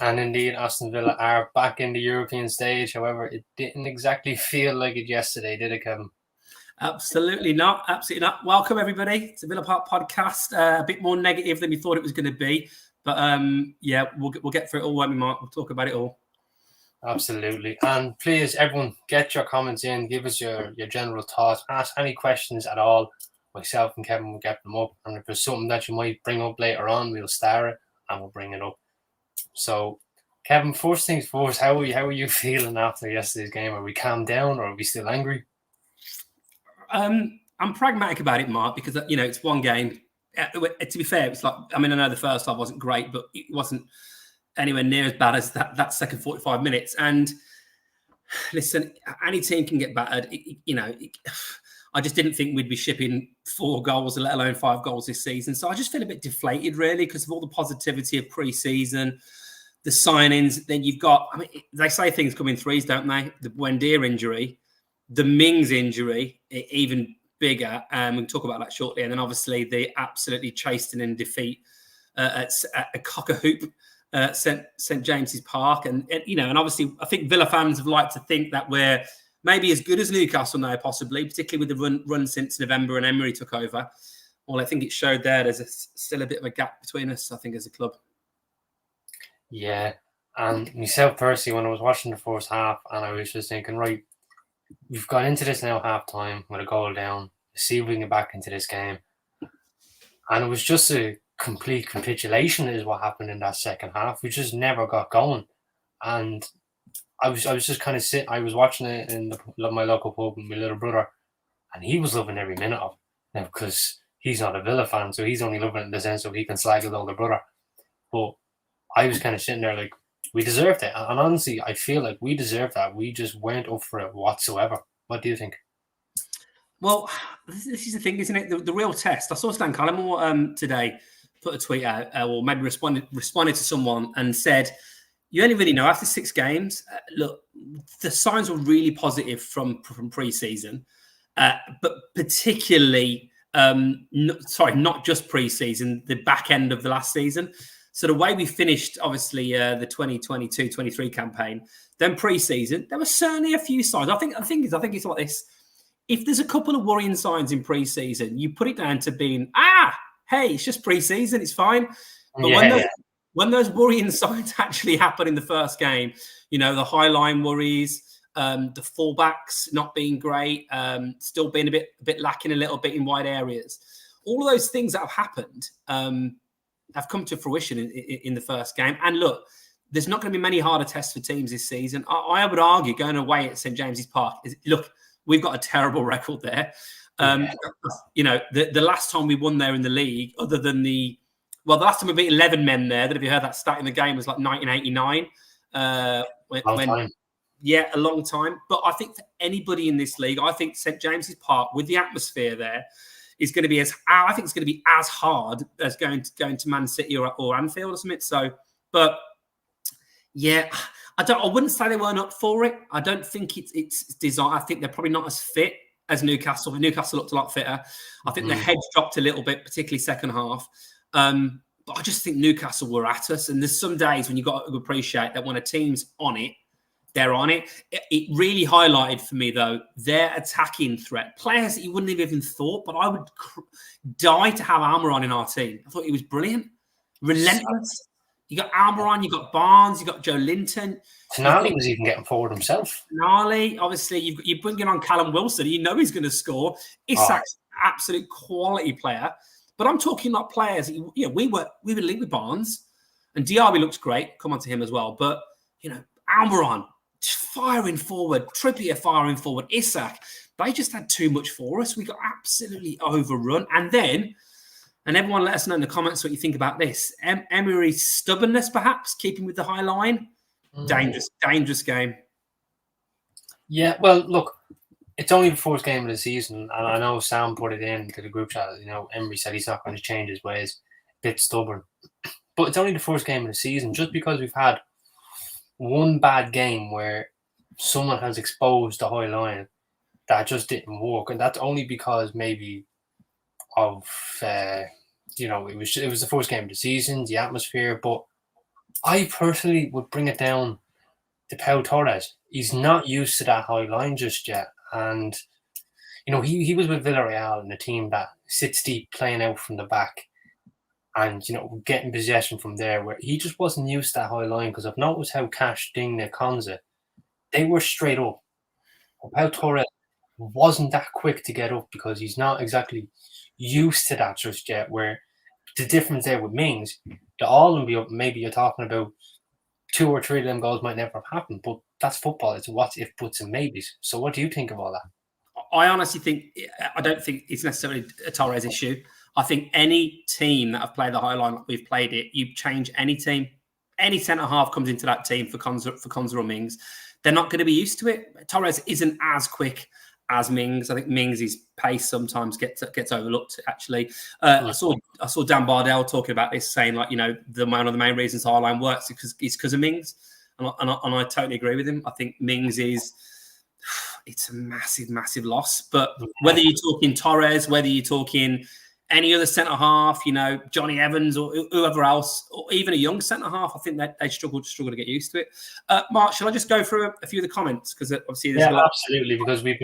And indeed, Aston Villa are back in the European stage. However, it didn't exactly feel like it yesterday, did it, Kevin? Absolutely not. Absolutely not. Welcome, everybody, to Villa Park Podcast. A bit more negative than we thought it was going to be. But yeah, we'll get through it all, won't we, Mark? We'll talk about it all. Absolutely. And please, everyone, get your comments in. Give us your general thoughts. Ask any questions at all. Myself and Kevin will get them up. And if there's something that you might bring up later on, we'll star it and we'll bring it up. So, Kevin, first things first, how are you feeling after yesterday's game? Are we calmed down or are we still angry? I'm pragmatic about it, Mark, because it's one game. To be fair, it's like, I know the first half wasn't great, but it wasn't anywhere near as bad as that second 45 minutes. And listen, any team can get battered. I just didn't think we'd be shipping 4 goals, let alone 5 goals this season. So I just feel a bit deflated, really, because of all the positivity of pre-season, the signings. Then you've got, they say things come in threes, don't they? The Buendia injury, the Mings injury, even bigger. We can talk about that shortly. And then obviously the absolutely chastening defeat at a cock-a-hoop St James's Park. And obviously I think Villa fans have liked to think that we're maybe as good as Newcastle now, possibly, particularly with the run since November and Emery took over. Well, I think it showed there's still a bit of a gap between us, I think, as a club. Yeah. And myself personally, when I was watching the first half, and I was just thinking, right, we've got into this now half time with a goal down. Let's see if we can get back into this game. And it was just a complete capitulation is what happened in that second half. We just never got going. And I was just kind of sitting. I was watching it in my local pub with my little brother, and he was loving every minute of it. Now, because he's not a Villa fan, so he's only loving it in the sense of he can slag his older brother. But I was kind of sitting there like, we deserved it. And honestly, I feel like we deserved that. We just weren't up for it whatsoever. What do you think? Well, this is the thing, isn't it? The real test. I saw Stan Collymore today put a tweet out, or maybe responded to someone and said, you only really know after 6 games. Look, the signs were really positive from pre-season, but particularly, not just pre-season, the back end of the last season. So the way we finished, obviously, the 2022-23 campaign, then pre-season, there were certainly a few signs. I think it's like this. If there's a couple of worrying signs in pre-season, you put it down to being, hey, it's just pre-season, it's fine. But when those worrying signs actually happen in the first game, the high line worries, the fullbacks not being great, still being a bit lacking a little bit in wide areas. All of those things that have happened have come to fruition in the first game. And look, there's not going to be many harder tests for teams this season. I would argue going away at St James's Park look, we've got a terrible record there. The last time we won there in the league, other than the last time we beat 11 men there, that if you heard that stat in the game, was like 1989. A long time. But I think for anybody in this league, I think St James's Park, with the atmosphere there, is going to be as hard as going to Man City or Anfield or something. So, but yeah, I wouldn't say they weren't up for it. I don't think it's designed. I think they're probably not as fit as Newcastle. Newcastle looked a lot fitter. I think the heads dropped a little bit, particularly second half. But I just think Newcastle were at us. And there's some days when you've got to appreciate that when a team's on it, they're on it. It really highlighted for me, though, their attacking threat. Players that you wouldn't have even thought, but I would die to have Almiron in our team. I thought he was brilliant. Relentless. You got Almiron, you got Barnes, you got Joe Linton. Tonali was even getting forward himself. Tonali, obviously, you're bringing on Callum Wilson. You know he's going to score. Isak's absolute quality player. But I'm talking about players. We were linked with Barnes, and Diaby looks great. Come on to him as well. But Almiron firing forward, Trippier firing forward, Isak. They just had too much for us. We got absolutely overrun. And everyone let us know in the comments what you think about this. Emery's stubbornness, perhaps, keeping with the high line. Dangerous game. Yeah, well, look, it's only the first game of the season, and I know Sam put it into the group chat. Emery said he's not going to change his ways. A bit stubborn. But it's only the first game of the season. Just because we've had one bad game where someone has exposed the high line, that just didn't work. And that's only because maybe of, it was the first game of the season, the atmosphere. But I personally would bring it down to Pau Torres. He's not used to that high line just yet. And, he was with Villarreal in a team that sits deep, playing out from the back and, getting possession from there, where he just wasn't used to that high line. Because I've noticed how Cash, Digne, Konza, they were straight up. Pau Torres wasn't that quick to get up because he's not exactly used to that just yet, where the difference there with Mings, the all and be up, maybe you're talking about 2 or 3 of them goals might never have happened, but that's football. It's what if, buts, and maybes. So, what do you think of all that? I honestly think I don't think it's necessarily a Torres issue. I think any team that have played the high line like we've played it, you change any team, any centre half comes into that team for Konza or Mings, they're not going to be used to it. Torres isn't as quick as Mings. I think Mings' pace sometimes gets overlooked. Actually, I saw Dan Bardell talking about this, saying like one of the main reasons high line works is because of Mings, and I totally agree with him. I think Mings it's a massive, massive loss. But whether you're talking Torres, whether you're talking any other centre half, Johnny Evans or whoever else, or even a young centre half, I think that they struggle to get used to it. Mark, shall I just go through a few of the comments? Because obviously there's a lot. Absolutely, because we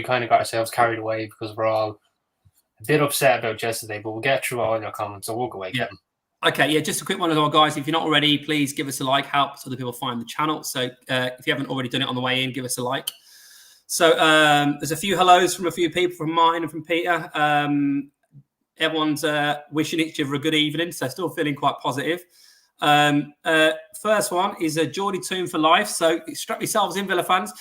kind of got ourselves carried away because we're all a bit upset about yesterday, but we'll get through all your comments, so we'll go away. Yeah. Okay, yeah, just a quick one as well, guys. If you're not already, please give us a like, helps other people find the channel. So if you haven't already done it on the way in, give us a like. So there's a few hellos from a few people, from Martin and from Peter. Everyone's wishing each other a good evening, so still feeling quite positive. First one is a Geordie Toon for life. So strap yourselves in, Villa fans.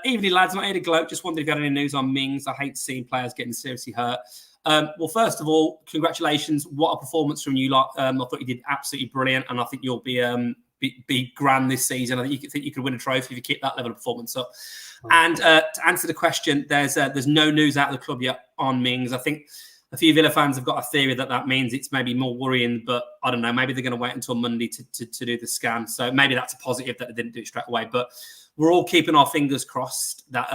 Evening, lads. Not here to gloat. Just wondered if you had any news on Mings. I hate seeing players getting seriously hurt. Well, first of all, congratulations. What a performance from you lot. I thought you did absolutely brilliant, and I think you'll be grand this season. I think you could win a trophy if you keep that level of performance up. And to answer the question, there's no news out of the club yet on Mings. I think a few Villa fans have got a theory that means it's maybe more worrying, but I don't know. Maybe they're going to wait until Monday to do the scan. So maybe that's a positive that they didn't do it straight away. But we're all keeping our fingers crossed that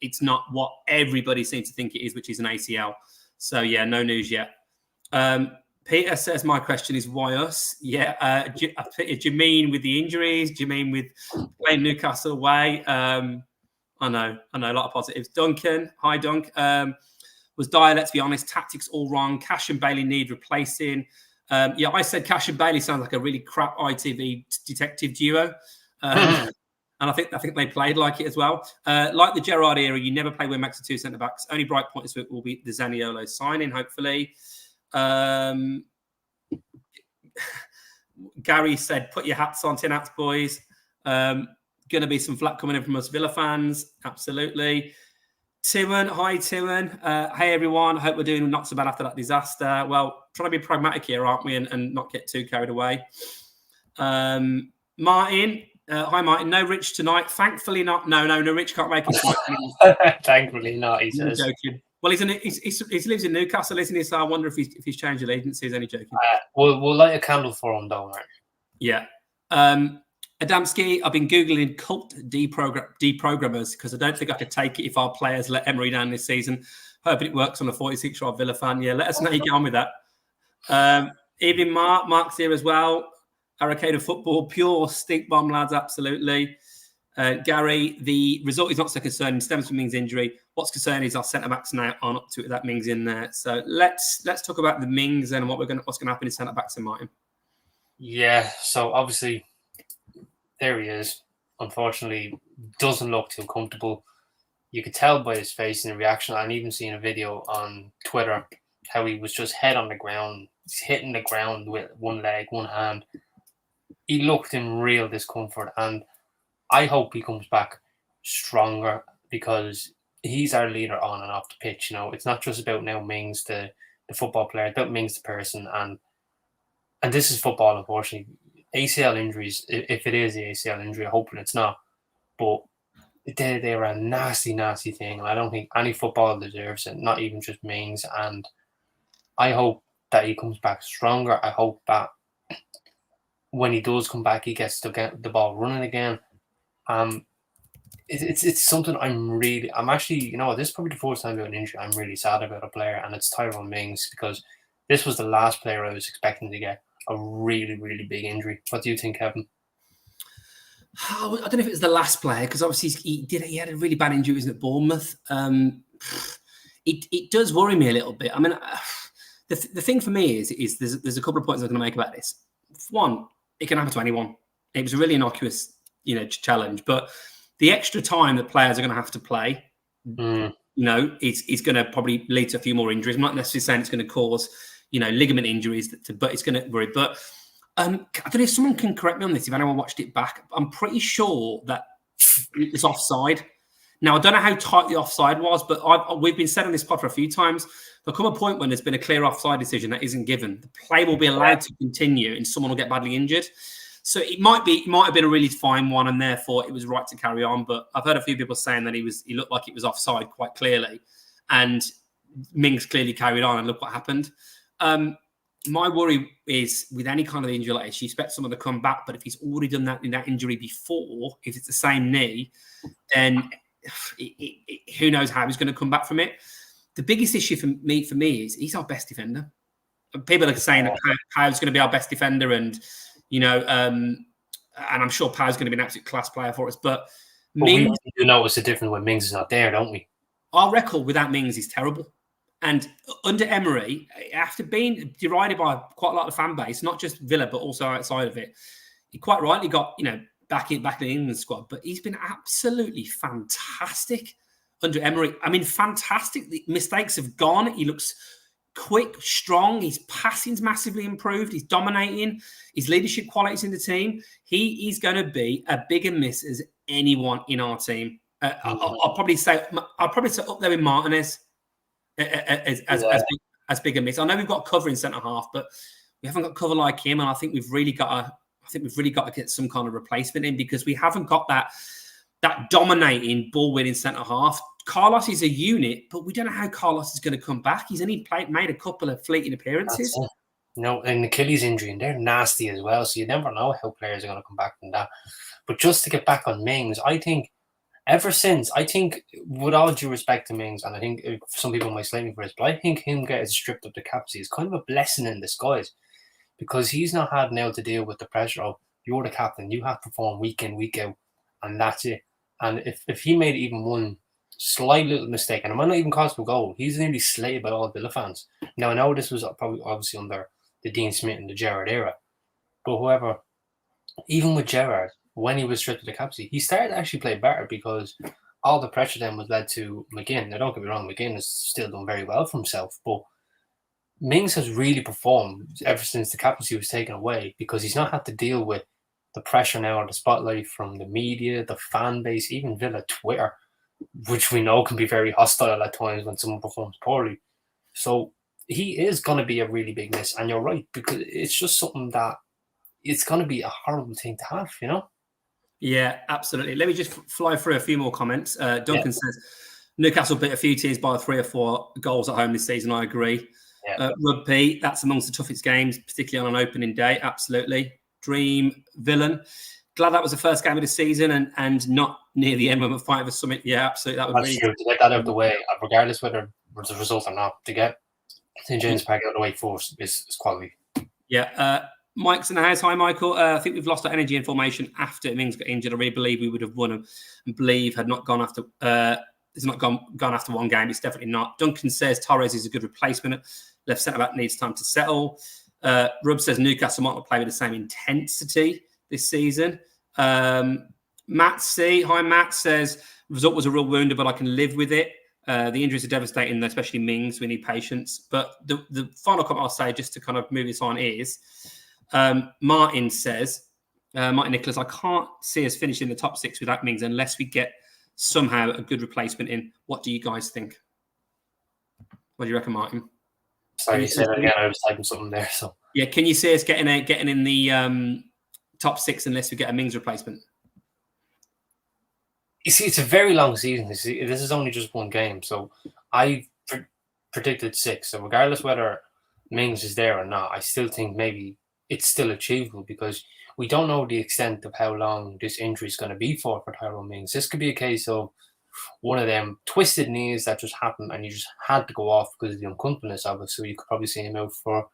it's not what everybody seems to think it is, which is an ACL. So, yeah, no news yet. Peter says, my question is, why us? Yeah. Do you mean with the injuries? Do you mean with playing Newcastle away? I know, a lot of positives. Duncan, hi, Dunk. Was Dyer, let's be honest, tactics all wrong. Cash and Bailey need replacing. I said Cash and Bailey sounds like a really crap ITV detective duo. And I think they played like it as well. Like the Gerrard era, you never play with max of 2 centre-backs. Only bright point this week will be the Zaniolo signing, hopefully. Gary said, put your hats on, tin hats, boys. Going to be some flack coming in from us Villa fans. Absolutely. Timon, hi, Timon. Hey, everyone. Hope we're doing not so bad after that disaster. Well, trying to be pragmatic here, aren't we? And not get too carried away. Martin. Hi, Martin. No Rich tonight. Thankfully not. No, Rich can't make it tonight. Thankfully not, he says. Joking. Well, he lives in Newcastle, isn't he? So I wonder if he's changed allegiances. Any joking? We'll light a candle for him, don't worry. Yeah. Adamski, I've been Googling cult deprogrammers because I don't think I could take it if our players let Emery down this season. Hoping it works on a 46-year-old Villa fan. Yeah, let us know how you get on with that. Evening, Mark. Mark's here as well. Arcade of football, pure stink bomb, lads, absolutely. Gary, the result is not so concerning. Stems from Mings' injury. What's concerning is our centre-backs now aren't up to it. That Mings in there. So let's talk about the Mings and what's going to happen in centre-backs in Martin. Yeah, so obviously there he is. Unfortunately, doesn't look too comfortable. You could tell by his face and the reaction. I've even seen a video on Twitter how he was just head on the ground. He's hitting the ground with one leg, one hand. He looked in real discomfort, and I hope he comes back stronger because he's our leader on and off the pitch. It's not just about now Mings, the football player, it's about Mings, the person, and this is football, unfortunately. ACL injuries, if it is the ACL injury, I'm hoping it's not, but they were a nasty, nasty thing, and I don't think any footballer deserves it, not even just Mings, and I hope that he comes back stronger. I hope that when he does come back, he gets to get the ball running again. It's something I'm actually, this is probably the first time about an injury I'm really sad about a player, and it's Tyrone Mings, because this was the last player I was expecting to get a really, really big injury. What do you think, Kevin? Oh, I don't know if it was the last player, because obviously he had a really bad injury at Bournemouth. It does worry me a little bit. I mean, the thing for me is there's a couple of points I'm going to make about this. One, it can happen to anyone. It was a really innocuous, challenge, but the extra time that players are going to have to play, is going to probably lead to a few more injuries. I'm not necessarily saying it's going to cause, ligament injuries, but it's going to worry. But I don't know if someone can correct me on this. If anyone watched it back, I'm pretty sure that it was offside. Now, I don't know how tight the offside was, but we've been said on this pod for a few times. There'll come a point when there's been a clear offside decision that isn't given. The play will be allowed to continue and someone will get badly injured. So it might have been a really fine one, and therefore it was right to carry on. But I've heard a few people saying that he looked like it was offside quite clearly. And Mings clearly carried on, and look what happened. My worry is with any kind of injury like this, you expect someone to come back, but if he's already done that in that injury before, if it's the same knee, then who knows how he's going to come back from it. The biggest issue for me is he's our best defender. People are saying that Pau's going to be our best defender, and and I'm sure Pau's going to be an absolute class player for us. But Mings, we do notice the difference when Mings is not there, don't we? Our record without Mings is terrible. And under Emery, after being derided by quite a lot of fan base, not just Villa, but also outside of it, he quite rightly got, back in the England squad. But he's been absolutely fantastic under Emery. I mean, fantastic. The mistakes have gone. He looks quick, strong. His passing's massively improved. He's dominating. His leadership qualities in the team. He is going to be a bigger miss as anyone in our team. I'll probably say up there with Martinez as big a miss. I know we've got cover in centre half, but we haven't got cover like him, and I think we've really got to get some kind of replacement in, because we haven't got that dominating ball winning centre half. Carlos is a unit, but we don't know how Carlos is going to come back. He's only made a couple of fleeting appearances. No, and Achilles injury, and they're nasty as well. So you never know how players are going to come back from that. But just to get back on Mings, I think with all due respect to Mings, and I think some people might slate me for this, but I think him getting stripped of the captaincy is kind of a blessing in disguise, because he's not had now to deal with the pressure of, you're the captain, you have to perform week in, week out, and that's it. And if he made even one slight little mistake, and it might not even cost a goal, he's nearly slated by all Villa fans. Now, I know this was probably obviously under the Dean Smith and the Gerrard era, but however, even with Gerrard, when he was stripped of the captaincy, he started to actually play better, because all the pressure then was led to McGinn. Now, don't get me wrong, McGinn has still done very well for himself, but Mings has really performed ever since the captaincy was taken away, because he's not had to deal with the pressure now or the spotlight from the media, the fan base, even Villa Twitter, which we know can be very hostile at times when someone performs poorly. So he is going to be a really big miss, and you're right, because it's just something that it's going to be a horrible thing to have, Yeah, absolutely. Let me just fly through a few more comments. Duncan says, Newcastle beat a few teams by 3 or 4 goals at home this season. I agree. Yeah. Rugby, that's amongst the toughest games, particularly on an opening day. Absolutely. Dream Villain. Glad that was the first game of the season and not near the end when we're fighting for something. Yeah, absolutely. That would That's true. To get that out of the way, regardless whether it's a result or not, to get St. James Park out of the way first is quality. Yeah. Mike's in the house. Hi, Michael. I think we've lost our energy and formation after Mings got injured. I really believe we would have won and believe had not gone after. It's not gone after one game. It's definitely not. Duncan says Torres is a good replacement. Left centre back needs time to settle. Rub says Newcastle might not play with the same intensity this season. Matt C. Hi, Matt says result was a real wound, but I can live with it. The injuries are devastating, especially Mings. We need patience. But the final comment I'll say, just to kind of move this on, is Martin says, Martin Nicholas, I can't see us finishing the top 6 without Mings unless we get somehow a good replacement in. What do you guys think? What do you reckon, Martin? Sorry, say that again. I was typing something there. So yeah, can you see us getting in the top 6 unless we get a Mings replacement? You see, it's a very long season. This is only just one game, so I predicted 6. So regardless whether Mings is there or not, I still think maybe it's still achievable, because we don't know the extent of how long this injury is going to be for Tyrone Mings. This could be a case of one of them twisted knees that just happened and you just had to go off because of the uncomfortableness of it. So you could probably see him out for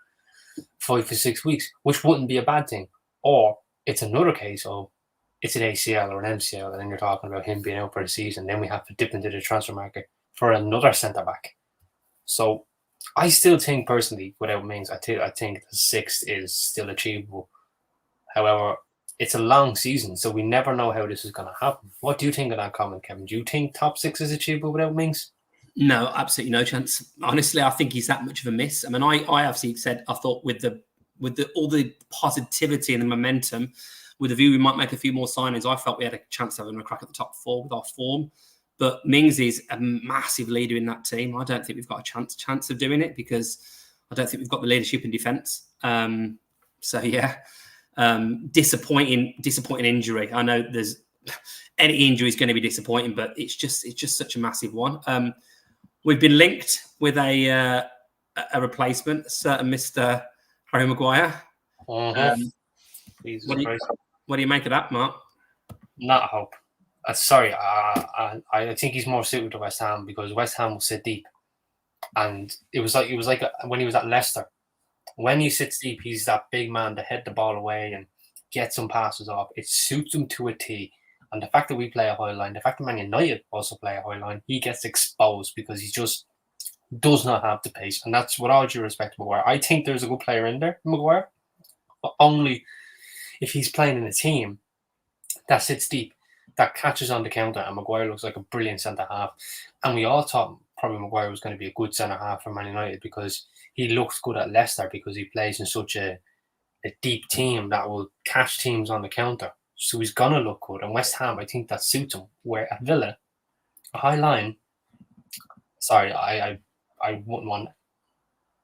5 to 6 weeks, which wouldn't be a bad thing. Or it's another case of it's an ACL or an MCL, and then you're talking about him being out for the season. Then we have to dip into the transfer market for another centre back. So I still think personally, without Mings, I think the 6th is still achievable. However, it's a long season, so we never know how this is going to happen. What do you think of that comment, Kevin? Do you think top 6 is achievable without Mings? No, absolutely no chance. Honestly, I think he's that much of a miss. I mean, I obviously said I thought with all the positivity and the momentum, with the view we might make a few more signings, I felt we had a chance of having a crack at the top 4 with our form. But Mings is a massive leader in that team. I don't think we've got a chance of doing it because I don't think we've got the leadership in defence. So yeah, disappointing injury. I know there's any injury is going to be disappointing, but it's just such a massive one. We've been linked with a replacement, a certain Mr. Harry Maguire. What do you make of that, Mark? Not hope. Sorry, I think he's more suited to West Ham because West Ham will sit deep, and it was like when he was at Leicester. When he sits deep, he's that big man to head the ball away and get some passes off. It suits him to a T. And the fact that we play a high line, the fact that Man United also play a high line, he gets exposed because he just does not have the pace. And that's with all due respect to Maguire. I think there's a good player in there, Maguire, but only if he's playing in a team that sits deep, that catches on the counter, and Maguire looks like a brilliant centre-half. And we all thought probably Maguire was going to be a good centre-half for Man United because he looks good at Leicester because he plays in such a deep team that will catch teams on the counter. So he's going to look good. And West Ham, I think that suits him. Where at Villa, a high line, sorry, I wouldn't want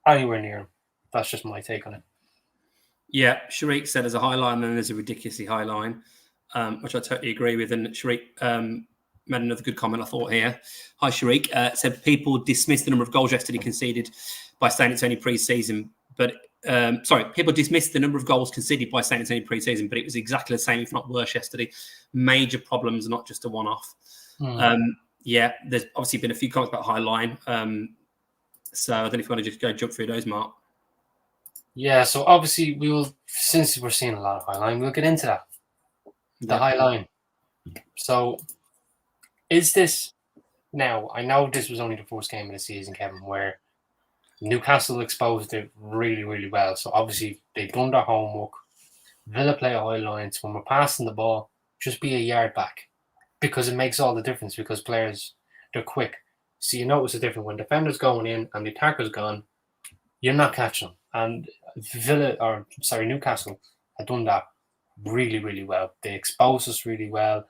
anywhere near him. That's just my take on it. Yeah, Sharik said there's a high line and there's a ridiculously high line, which I totally agree with. And Sharik made another good comment, I thought, here. Hi, Sharik. Said people dismissed the number of goals yesterday conceded by saying it's only pre-season. But, people dismissed the number of goals conceded by saying it's only pre-season, but it was exactly the same, if not worse, yesterday. Major problems, not just a one-off. Yeah, there's obviously been a few comments about high line. So I don't know if you want to just go jump through those, Mark. Yeah, so obviously since we're seeing a lot of high line, we'll get into that. The high line. So is this now? I know this was only the first game of the season, Kevin, where Newcastle exposed it really, really well. So obviously they've done their homework. Villa play a high line, so when we're passing the ball, just be a yard back because it makes all the difference because players, they're quick. So you notice the difference when defenders going in and the attacker's gone, you're not catching them. And Newcastle had done that really, really well. They exposed us really well.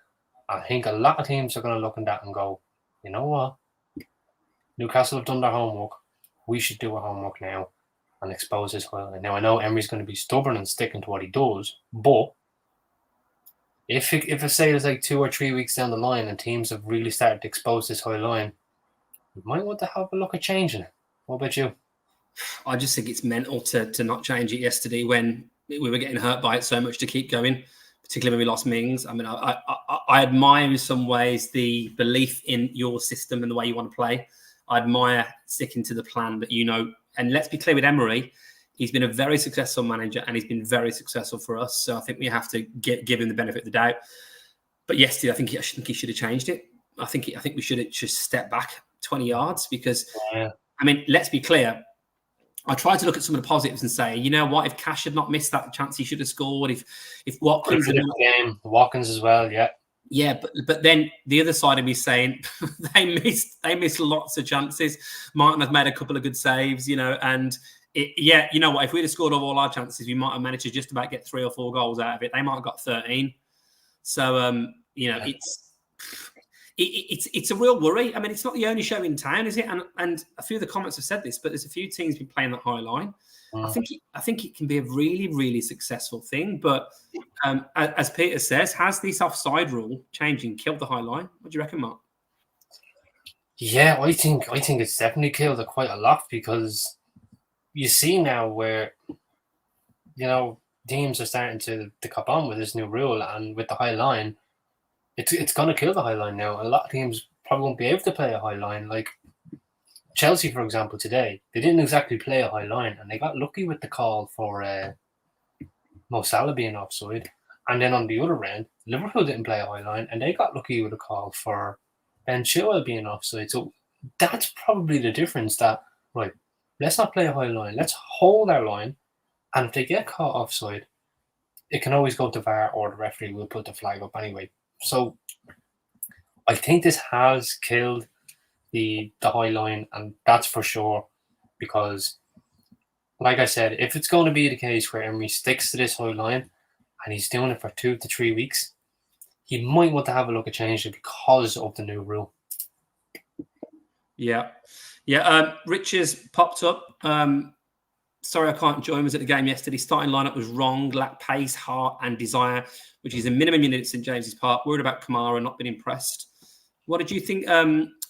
I think a lot of teams are going to look at that and go, you know what? Newcastle have done their homework. We should do our homework now and expose this high line. Now, I know Emery's going to be stubborn and sticking to what he does, but if it say it's like 2 or 3 weeks down the line and teams have really started to expose this high line, you might want to have a look at changing it. What about you? I just think it's mental to not change it yesterday when we were getting hurt by it so much to keep going, particularly when we lost Mings. I mean, I admire in some ways the belief in your system and the way you want to play. I admire sticking to the plan that and let's be clear with Emery, he's been a very successful manager and he's been very successful for us. So I think we have to give him the benefit of the doubt. But yesterday, I think he should have changed it. I think we should have just stepped back 20 yards because, I mean, let's be clear. I tried to look at some of the positives and say, you know what, if Cash had not missed that chance, he should have scored. If Watkins Watkins as well, yeah. Yeah, but then the other side of me saying they missed lots of chances. Martin has made a couple of good saves, and you know what? If we'd have scored all our chances, we might have managed to just about get 3 or 4 goals out of it. They might have got 13. So it's a real worry. I mean, it's not the only show in town, is it? And a few of the comments have said this, but there's a few teams been playing that high line. I think it can be a really, really successful thing. But as Peter says, has this offside rule changing killed the high line? What do you reckon, Mark? Yeah, I think it's definitely killed it quite a lot because you see now where teams are starting to cop on with this new rule and with the high line. It's going to kill the high line now. A lot of teams probably won't be able to play a high line. Like Chelsea, for example, today, they didn't exactly play a high line, and they got lucky with the call for Mo Salah being offside. And then on the other end, Liverpool didn't play a high line, and they got lucky with a call for Ben Chilwell being offside. So that's probably the difference. That right, let's not play a high line. Let's hold our line, and if they get caught offside, it can always go to VAR, or the referee will put the flag up anyway. So I think this has killed the high line, and that's for sure, because like I said, if it's going to be the case where Emery sticks to this high line and he's doing it for 2 to 3 weeks, he might want to have a look at changing it because of the new rule. Yeah. Rich has popped up. Sorry, I can't join. Was at the game yesterday. Starting lineup was wrong. Lacked pace, heart, and desire, which is a minimum unit at St James's Park. Worried about Kamara, not been impressed. What did you think?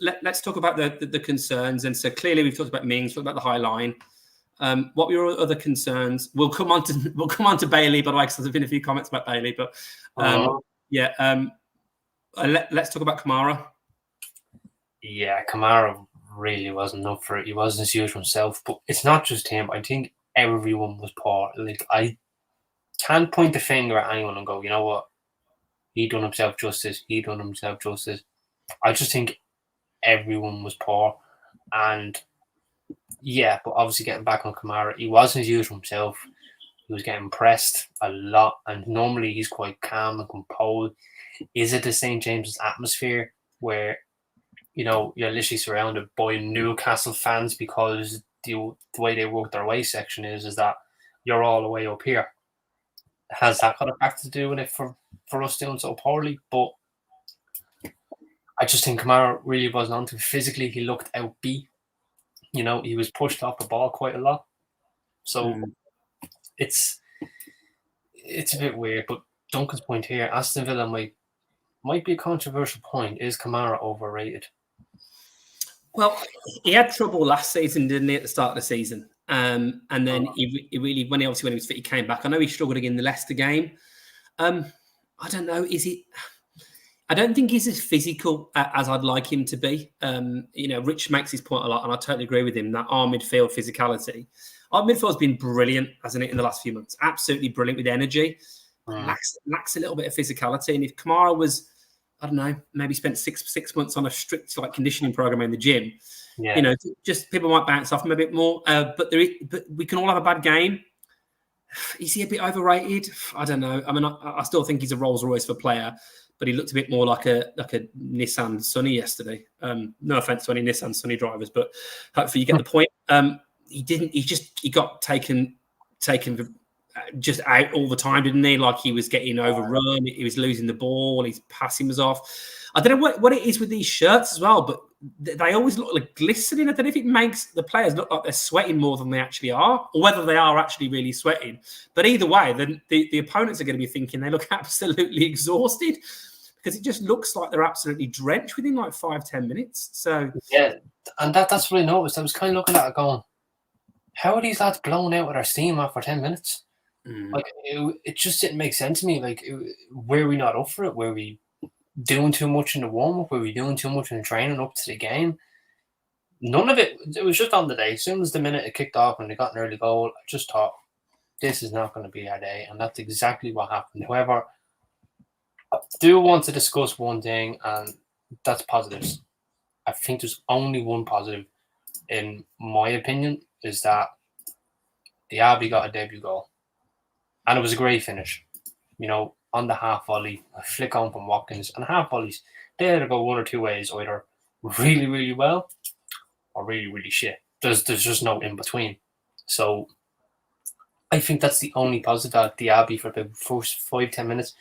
Let's talk about the concerns. And so clearly, we've talked about Mings, talked about the high line. What were your other concerns? We'll come on to Bailey, by the way, because there's been a few comments about Bailey. But let's talk about Kamara. Yeah, Kamara really wasn't up for it. He wasn't as usual himself. But it's not just him. I think everyone was poor. Like, I can't point the finger at anyone and go, you know what? He done himself justice. He done himself justice. I just think everyone was poor. And yeah, but obviously getting back on Kamara, he wasn't as usual himself. He was getting pressed a lot. And normally he's quite calm and composed. Is it the St. James's atmosphere where, you know, you're literally surrounded by Newcastle fans because the way they work their away section is that you're all the way up here? Has that got a factor to do with it for us doing so poorly? But I just think Kamara really wasn't onto it. Physically, he looked outbeat. You know, he was pushed off the ball quite a lot. So it's a bit weird. But Duncan's point here, Aston Villa might be a controversial point. Is Kamara overrated? Well, he had trouble last season, didn't he, at the start of the season? And then he really, when he was fit, he came back. I know he struggled again in the Leicester game. I don't know. I don't think he's as physical as I'd like him to be. You know, Rich makes his point a lot, and I totally agree with him, that our midfield physicality. Our midfield's been brilliant, hasn't it, in the last few months? Absolutely brilliant with energy. Lacks a little bit of physicality. And if Kamara was, I don't know, maybe spent six months on a strict conditioning program in the gym, you know, just people might bounce off him a bit more. But we can all have a bad game. Is he a bit overrated? I don't know. I mean, I still think he's a Rolls Royce of a player, but he looked a bit more like a Nissan Sunny yesterday. No offense to any Nissan Sunny drivers, but hopefully you get the point. He didn't. He got taken just out all the time, didn't he? Like he was getting overrun, he was losing the ball, his passing was off. I don't know what it is with these shirts as well, but they always look like glistening. I don't know if it makes the players look like they're sweating more than they actually are, or whether they are actually really sweating. But either way, then the opponents are going to be thinking they look absolutely exhausted, because it just looks like they're absolutely drenched within like 5-10 minutes. So yeah, and that's what I noticed. I was kind of looking at it going, how are these lads blown out with their steam after 10 minutes? Like, it just didn't make sense to me. Like, were we not up for it? Were we doing too much in the warm-up? Were we doing too much in the training up to the game? None of it. It was just on the day. As soon as the minute it kicked off and they got an early goal, I just thought, this is not going to be our day. And that's exactly what happened. However, I do want to discuss one thing, and that's positives. I think there's only one positive, in my opinion, is that Diaby got a debut goal. And it was a great finish. You know, on the half volley, a flick on from Watkins, and half volleys, they either go one or two ways, either really, really well or really, really shit. There's just no in between. So I think that's the only positive that Diaby, for the first 5-10 minutes,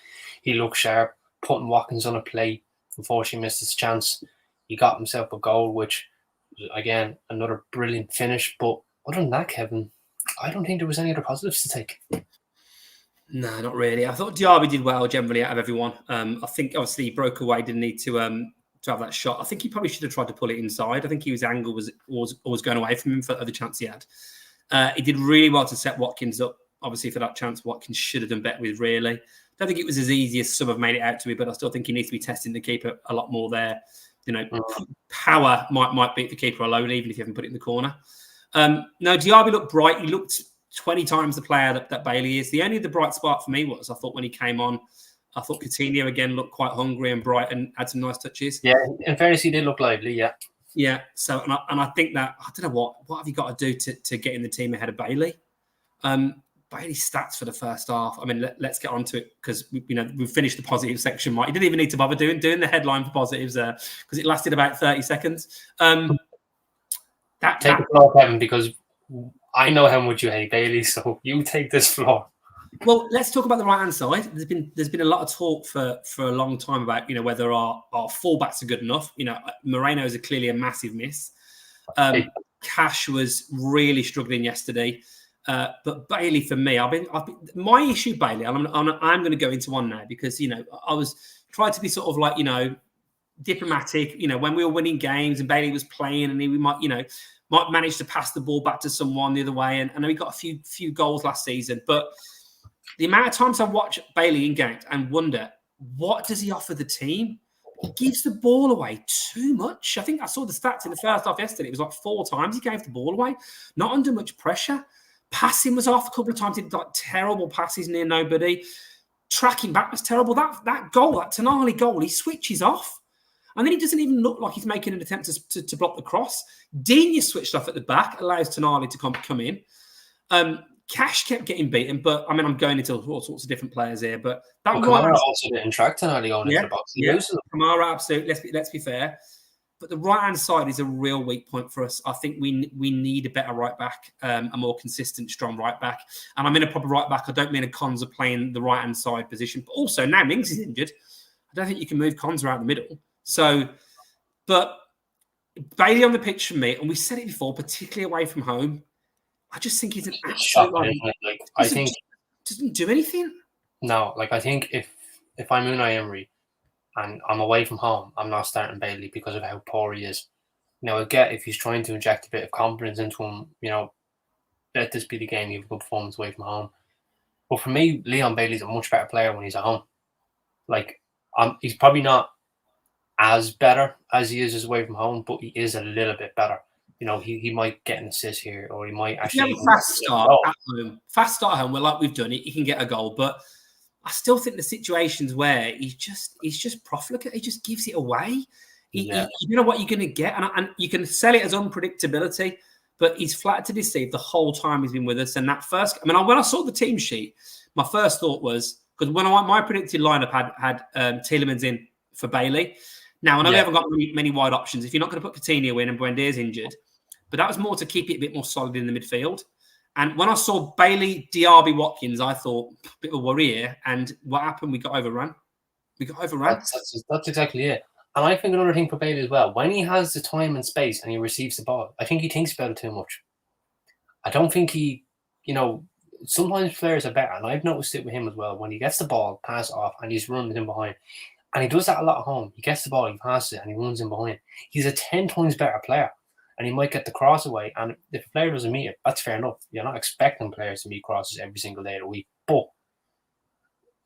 he looked sharp, putting Watkins on a plate. Unfortunately, missed his chance. He got himself a goal, which, again, another brilliant finish. But other than that, Kevin, I don't think there was any other positives to take. No, not really. I thought Diaby did well generally out of everyone. I think obviously he broke away, didn't need to have that shot. I think he probably should have tried to pull it inside. I think his angle was always going away from him for the chance he had. He did really well to set Watkins up, obviously, for that chance Watkins should have done better with, really. I don't think it was as easy as some have made it out to be, but I still think he needs to be testing the keeper a lot more there. power might beat the keeper alone, even if you haven't put it in the corner. No, Diaby looked bright. He looked 20 times the player that Bailey is. The only bright spot for me was I thought when he came on, I thought Coutinho again looked quite hungry and bright and had some nice touches. Yeah, in fairness, he did look lively. Yeah. Yeah. So and I think that I don't know what have you got to do to get in the team ahead of Bailey. Bailey's stats for the first half. I mean, let's get onto it because we've finished the positive section. Mike, you didn't even need to bother doing the headline for positives there because it lasted about 30 seconds. Take the floor, Kevin, because I know how much you hate Bailey, so you take this floor. Well, let's talk about the right hand side. There's been a lot of talk for a long time about whether our fullbacks are good enough. Moreno is clearly a massive miss. Cash was really struggling yesterday, but Bailey for me, I've been my issue Bailey. And I'm going to go into one now because I was trying to be sort of like diplomatic. When we were winning games and Bailey was playing, and we might manage to pass the ball back to someone the other way. And I know he got a few goals last season, but the amount of times I watch Bailey in games and wonder, what does he offer the team? He gives the ball away too much. I think I saw the stats in the first half yesterday. It was like 4 times he gave the ball away, not under much pressure. Passing was off a couple of times. He did like terrible passes near nobody. Tracking back was terrible. That goal, that Tonali goal, he switches off. And then he doesn't even look like he's making an attempt to block the cross. Digne switched off at the back, allows Tonali to come in. Cash kept getting beaten, but I mean, I'm going into all sorts of different players here. But that Kamara also didn't track Tonali going into the box. Kamara, absolutely. Let's be fair. But the right hand side is a real weak point for us. I think we need a better right back, a more consistent, strong right back. And I mean a proper right back. I don't mean a Konza playing the right hand side position. But also now Mings is injured. I don't think you can move Konza out the middle. So, but Bailey on the pitch for me, and we said it before, particularly away from home. I just think he's an absolute. I think doesn't do anything. No, I think if I'm Unai Emery and I'm away from home, I'm not starting Bailey because of how poor he is. I get if he's trying to inject a bit of confidence into him, let this be the game, you have a good performance away from home. But for me, Leon Bailey's a much better player when he's at home. He's probably not as better as he is away from home, but he is a little bit better. He might get an assist here, or he might actually have a fast start at home. Fast start at home, like we've done it, he can get a goal. But I still think the situations where he's just profligate, he just gives it away. You know what you're going to get, and you can sell it as unpredictability, but he's flat to deceive the whole time he's been with us. And that first, when I saw the team sheet, my first thought was because when my predicted lineup had Tielemans in for Bailey. Now, I know we haven't got many wide options. If you're not going to put Coutinho in and Buendier's injured, but that was more to keep it a bit more solid in the midfield. And when I saw Bailey, Diaby, Watkins, I thought, a bit of a worry here. And what happened? We got overrun. That's exactly it. And I think another thing for Bailey as well, when he has the time and space and he receives the ball, I think he thinks about it too much. I don't think he, sometimes players are better. And I've noticed it with him as well. When he gets the ball, pass off, and he's running in behind. And he does that a lot at home. He gets the ball, he passes it, and he runs in behind. He's a 10 times better player. And he might get the cross away. And if a player doesn't meet it, that's fair enough. You're not expecting players to meet crosses every single day of the week. But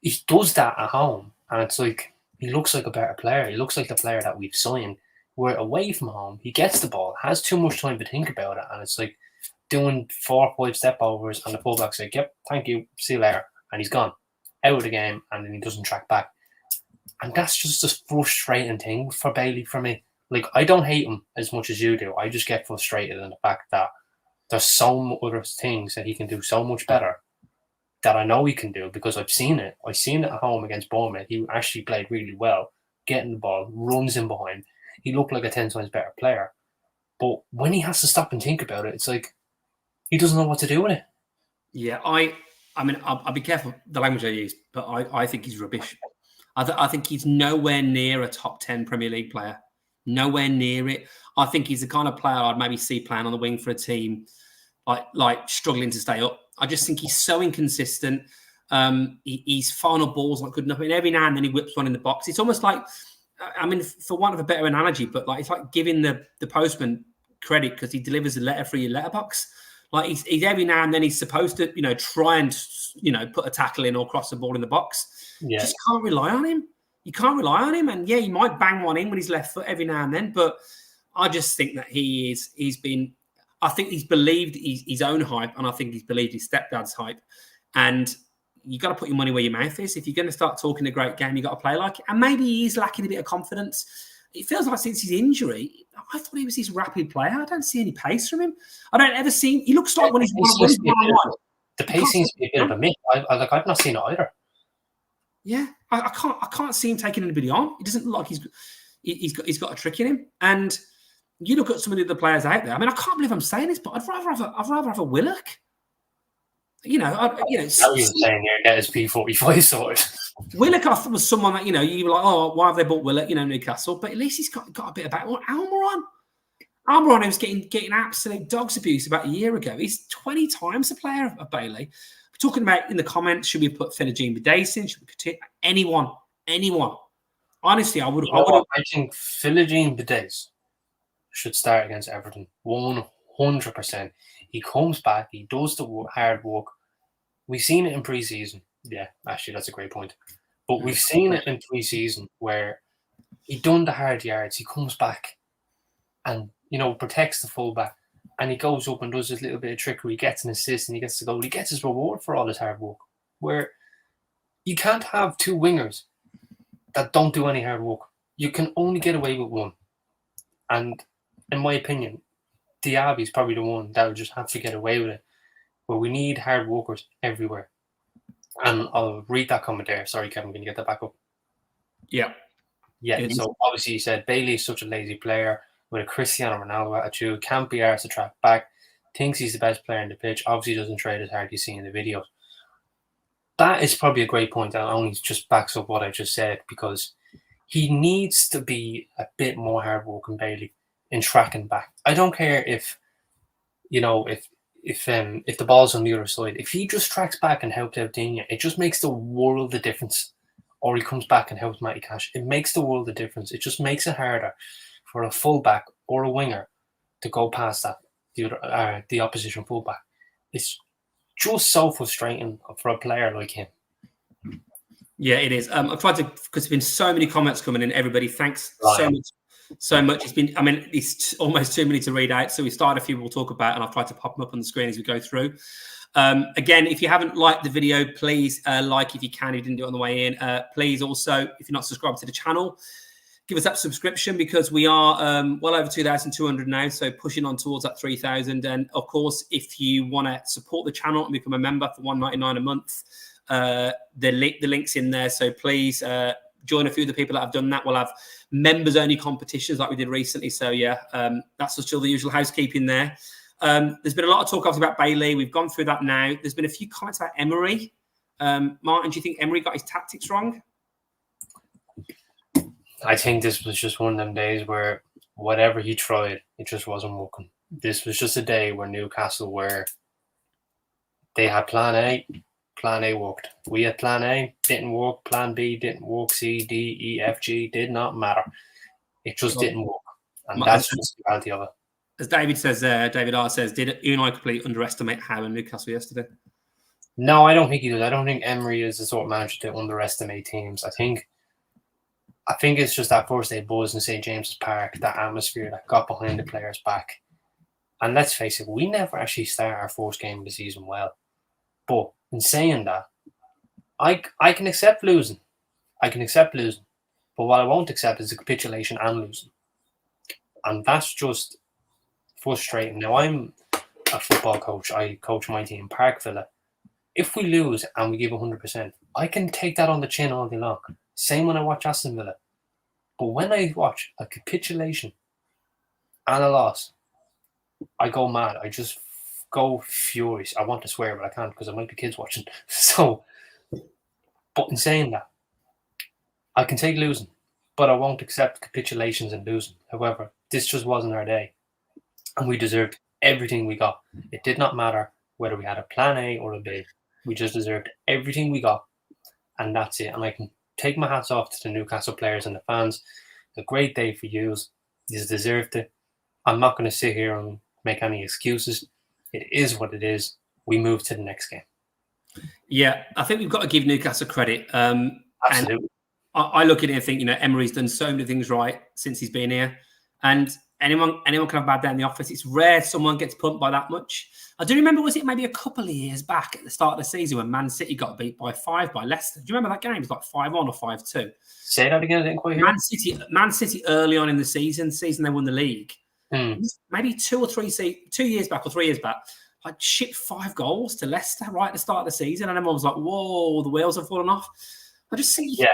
he does that at home. And it's like, he looks like a better player. He looks like the player that we've signed. We're away from home. He gets the ball, has too much time to think about it. And it's like doing 4 or 5 step overs. And the fullback's like, yep, thank you. See you later. And he's gone out of the game. And then he doesn't track back. And that's just a frustrating thing for Bailey for me. I don't hate him as much as you do. I just get frustrated in the fact that there's so other things that he can do so much better that I know he can do because I've seen it. I've seen it at home against Bournemouth. He actually played really well, getting the ball, runs in behind. He looked like a 10 times better player. But when he has to stop and think about it, it's like he doesn't know what to do with it. Yeah, I'll be careful the language I use, but I think he's rubbish. I think he's nowhere near a top 10 Premier League player. Nowhere near it. I think he's the kind of player I'd maybe see playing on the wing for a team like struggling to stay up. I just think he's so inconsistent. His final ball's not good enough. Every now and then he whips one in the box. It's almost like, for want of a better analogy, but it's like giving the postman credit because he delivers a letter through your letterbox. He's every now and then he's supposed to, try and, put a tackle in or cross the ball in the box. Yeah. Just can't rely on him. you can't rely on him. And yeah, he might bang one in with his left foot every now and then, but I just think that I think he's believed his own hype, and I think he's believed his stepdad's hype. And you got to put your money where your mouth is. If you're going to start talking a great game, you got to play like it. And maybe he's lacking a bit of confidence. It feels like since his injury, I thought he was this rapid player. I don't see any pace from him. I don't ever see. He looks like when he's one-on-one. The pace seems to be a bit of a myth. I've not seen it either. Yeah, I can't see him taking anybody on. It doesn't look like he's got a trick in him. And you look at some of the other players out there. I mean, I can't believe I'm saying this, but I'd rather have a Willock. How are you saying here? Get his P45 sorted. Willock, I thought, was someone that you were like, oh, why have they bought Willock? Newcastle, but at least he's got a bit about Almiron, who was getting absolute dog's abuse about a year ago. He's 20 times the player of Bailey. We're talking about in the comments, should we put Philogene Bidace in? Should we put anyone? Honestly, I think Philogene Bidace should start against Everton 100%. He comes back, he does the hard work. We've seen it in pre-season. Yeah, actually, that's a great point. But we've seen it in pre-season where he done the hard yards. He comes back and protects the fullback, and he goes up and does this little bit of trickery. He gets an assist and he gets the goal. He gets his reward for all his hard work. Where you can't have two wingers that don't do any hard work. You can only get away with one. And in my opinion, Diaby is probably the one that would just have to get away with it. Where we need hard workers everywhere. And I'll read that comment there. Sorry, Kevin, can you get that back up? Yeah. Yeah, so obviously you said Bailey is such a lazy player with a Cristiano Ronaldo attitude, can't be arsed to track back, thinks he's the best player in the pitch, obviously doesn't trade as hard you see in the videos. That is probably a great point, and only just backs up what I just said, because he needs to be a bit more hard-working, Bailey, in tracking back. I don't care if the ball's on the other side. If he just tracks back and helps out Digne, it just makes the world of difference. Or he comes back and helps Matty Cash. It makes the world of difference. It just makes it harder for a fullback or a winger to go past the opposition fullback. It's just so frustrating for a player like him. Yeah, it is. I've tried to, because there's been so many comments coming in. Everybody, thanks so much. It's almost too many to read out. So we started a few we'll talk about, and I've tried to pop them up on the screen as we go through. Again, if you haven't liked the video, please like if you can. If you didn't do it on the way in. Please also, if you're not subscribed to the channel, give us that subscription, because we are well over 2,200 now, so pushing on towards that 3,000. And of course, if you want to support the channel and become a member for $1.99 a month, the link's in there. So please join a few of the people that have done that. We'll have members-only competitions like we did recently. So yeah, that's still the usual housekeeping there. There's been a lot of talk obviously about Bailey. We've gone through that now. There's been a few comments about Emery. Martin, do you think Emery got his tactics wrong? I think this was just one of them days where whatever he tried, it just wasn't working. This was just a day where Newcastle they had plan A. Plan A worked. We had plan A, didn't work. Plan B didn't work. C, D, E, F, G did not matter. It just didn't work. And that's just the reality of it. As David R says, did Unai completely underestimate Howe in Newcastle yesterday? No, I don't think he did. I don't think Emery is the sort of manager to underestimate teams. I think it's just that first day buzz in St. James's Park, that atmosphere that got behind the players back. And let's face it, we never actually start our first game of the season well. But in saying that, I can accept losing. But what I won't accept is the capitulation and losing. And that's just frustrating. Now, I'm a football coach. I coach my team, Park Villa. If we lose and we give 100%, I can take that on the chin all day long. Same when I watch Aston Villa. But when I watch a capitulation and a loss, I go mad. I just go furious. I want to swear, but I can't because there might be kids watching. But in saying that, I can take losing, but I won't accept capitulations and losing. However, this just wasn't our day. And we deserved everything we got. It did not matter whether we had a plan A or a B. We just deserved everything we got. And that's it. And I can take my hats off to the Newcastle players and the fans. A great day for you. You deserved it. I'm not going to sit here and make any excuses. It is what it is. We move to the next game. Yeah, I think we've got to give Newcastle credit. Absolutely. And I look at it and think, Emery's done so many things right since he's been here. And anyone can have a bad day in the office. It's rare someone gets pumped by that much. I do remember, was it maybe a couple of years back at the start of the season when Man City got beat by 5 by Leicester? Do you remember that game? It was like 5-1 or 5-2. Say that again, I didn't quite hear. Man City early on in the season they won the league. Maybe 2 years back or 3 years back, like shipped 5 goals to Leicester right at the start of the season. And everyone was like, whoa, the wheels have fallen off. I just think you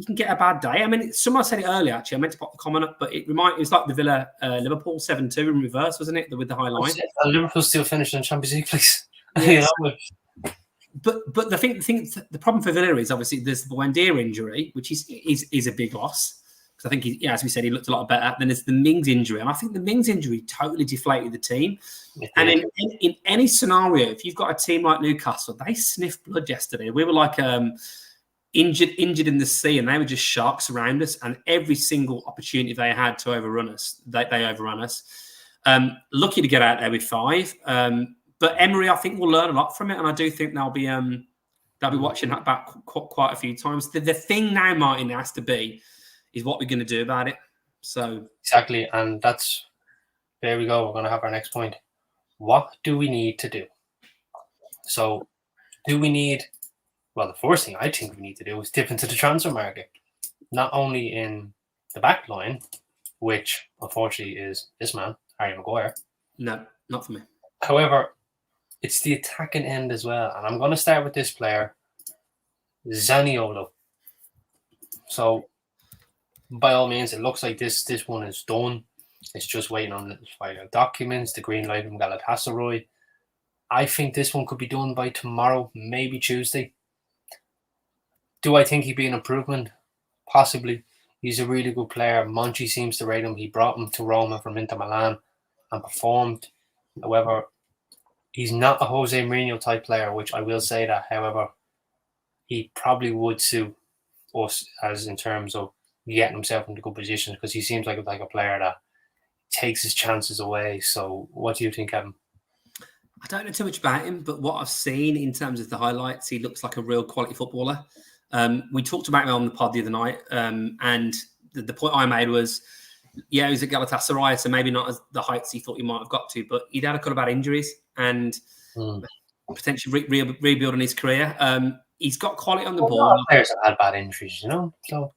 can get a bad day. I mean, someone said it earlier, actually. I meant to pop the comment up, but it was like the Villa Liverpool 7-2 in reverse, wasn't it? With the high line. Liverpool still finished in the Champions League, please. Yes. But the problem for Villa is obviously there's the Buendia injury, which is a big loss. Because I think, as we said, he looked a lot better. Then there's the Mings injury. And I think the Mings injury totally deflated the team. And in any scenario, if you've got a team like Newcastle, they sniffed blood yesterday. We were like... injured in the sea, and they were just sharks around us. And every single opportunity they had to overrun us, they overrun us. Lucky to get out there with 5. But Emery, I think, will learn a lot from it, and I do think they'll be watching that back quite a few times. The thing now, Martin, has to be is what we're going to do about it. So exactly, and there we go. We're going to have our next point. What do we need to do? So, do we need? Well, the first thing I think we need to do is dip into the transfer market. Not only in the back line, which unfortunately is this man, Harry Maguire. No, not for me. However, it's the attacking end as well. And I'm going to start with this player, Zaniolo. So, by all means, it looks like this one is done. It's just waiting on the final documents, the green light from Galatasaray. I think this one could be done by tomorrow, maybe Tuesday. Do I think he'd be an improvement? Possibly. He's a really good player. Monchi seems to rate him. He brought him to Roma from Inter Milan and performed. However, he's not a Jose Mourinho type player, which I will say that. However, he probably would suit us as in terms of getting himself into good positions because he seems like a player that takes his chances away. So what do you think, Evan? I don't know too much about him, but what I've seen in terms of the highlights, he looks like a real quality footballer. We talked about him on the pod the other night, and the point I made was, he was at Galatasaray, so maybe not as the heights he thought he might have got to, but he'd had a couple of bad injuries and potentially rebuilding his career. He's got quality on the ball. A lot of players have had bad injuries, So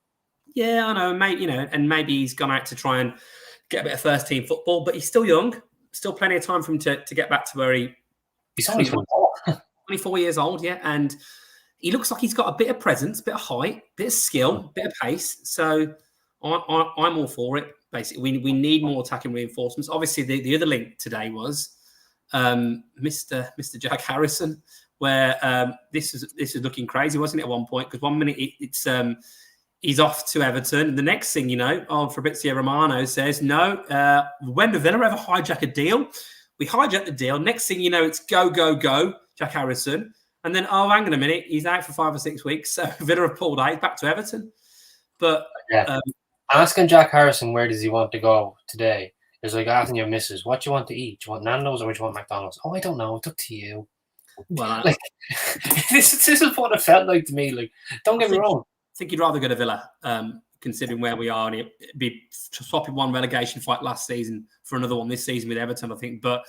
yeah, I know, and maybe he's gone out to try and get a bit of first team football, but he's still young, still plenty of time for him to get back to where he's only 24 years old, yeah, and he looks like he's got a bit of presence, bit of height, bit of skill, bit of pace. So I'm all for it. Basically, we need more attacking reinforcements. Obviously, the other link today was Mr. Jack Harrison, where this was looking crazy, wasn't it? At one point, because 1 minute it's he's off to Everton, and the next thing you know, Fabrizio Romano says, "No, when the Villa ever hijack a deal, we hijack the deal. Next thing you know, it's go, Jack Harrison." And then, hang on a minute, he's out for 5 or 6 weeks. So Villa have pulled out, back to Everton. But asking Jack Harrison where does he want to go today is like asking your missus, what do you want to eat? Do you want Nando's or do you want McDonald's? Oh, I don't know. It's up to you. Well, like this is what it felt like to me. Like, don't get me wrong. I think you'd rather go to Villa, considering where we are, and it'd be swapping one relegation fight last season for another one this season with Everton, I think. But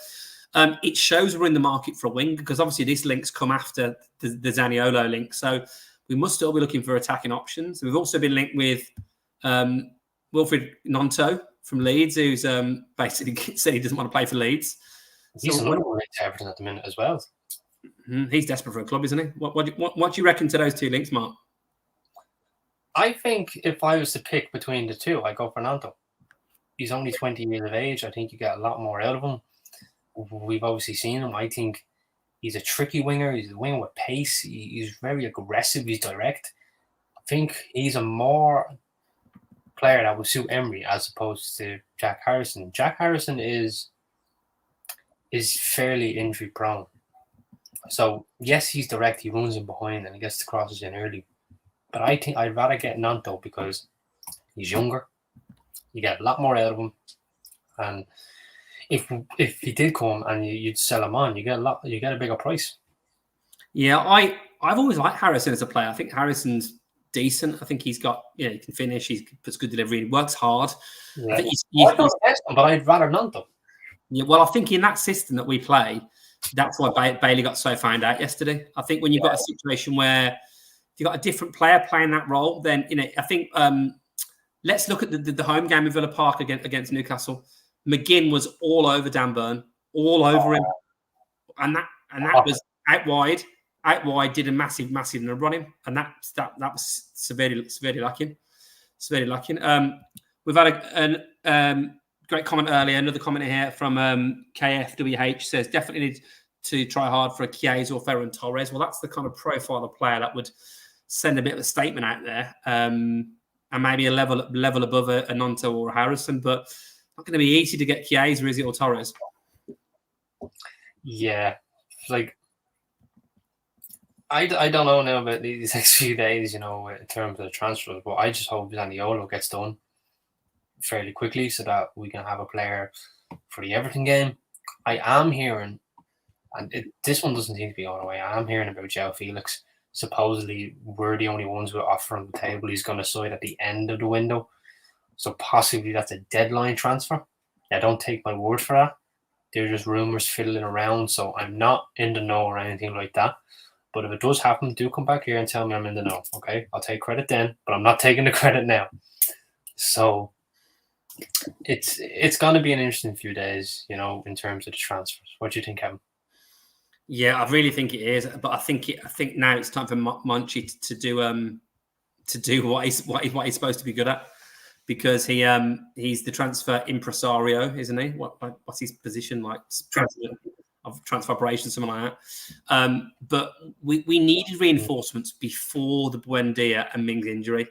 it shows we're in the market for a wing because obviously this link's come after the Zaniolo link. So we must still be looking for attacking options. We've also been linked with Wilfried Gnonto from Leeds, who's basically said he doesn't want to play for Leeds. He's another one linked to Everton at the minute as well. He's desperate for a club, isn't he? What do you reckon to those two links, Mark? I think if I was to pick between the two, I'd go for Gnonto. He's only 20 years of age. I think you get a lot more out of him. We've obviously seen him. I think he's a tricky winger. He's a winger with pace. He's very aggressive. He's direct. I think he's a more player that would suit Emery as opposed to Jack Harrison. Jack Harrison is fairly injury prone. So, yes, he's direct. He runs in behind and he gets the crosses in early. But I think I'd rather get Gnonto because he's younger. You get a lot more out of him. And if he did come and you'd sell him on, you get a bigger price. Yeah, I've always liked Harrison as a player. I think Harrison's decent. I think he's got, he can finish. He puts good delivery. He works hard. Yeah. I think I don't test him, but I'd rather not though. Yeah, well, I think in that system that we play, that's why Bailey got so found out yesterday. I think when you've got a situation where you've got a different player playing that role, then I think let's look at the home game in Villa Park against Newcastle. McGinn was all over Dan Burn, all over him, and that was out wide, did a massive nub on him, and that was severely lacking. We've had a great comment earlier. Another comment here from KFWH says definitely need to try hard for a Chiesa or Ferran Torres. Well, that's the kind of profile of player that would send a bit of a statement out there, and maybe a level above a Nonto or a Harrison, but not going to be easy to get Chiesa, is it, or Torres? Yeah, like I don't know now about these next few days, in terms of the transfers, but I just hope Zaniolo gets done fairly quickly so that we can have a player for the Everton game. I am hearing, and this one doesn't seem to be going away, I am hearing about João Felix. Supposedly, we're the only ones with offer on the table. He's going to side at the end of the window. So possibly that's a deadline transfer. Now, don't take my word for that. They're just rumours fiddling around, so I'm not in the know or anything like that. But if it does happen, do come back here and tell me I'm in the know, okay? I'll take credit then, but I'm not taking the credit now. So it's going to be an interesting few days, in terms of the transfers. What do you think, Kevin? Yeah, I really think it is, but I think now it's time for Monchi to do what he's supposed to be good at, because he's the transfer impresario, isn't he? What's his position, like transfer operations, something like that. But we needed reinforcements before the Buendia and Mings injury.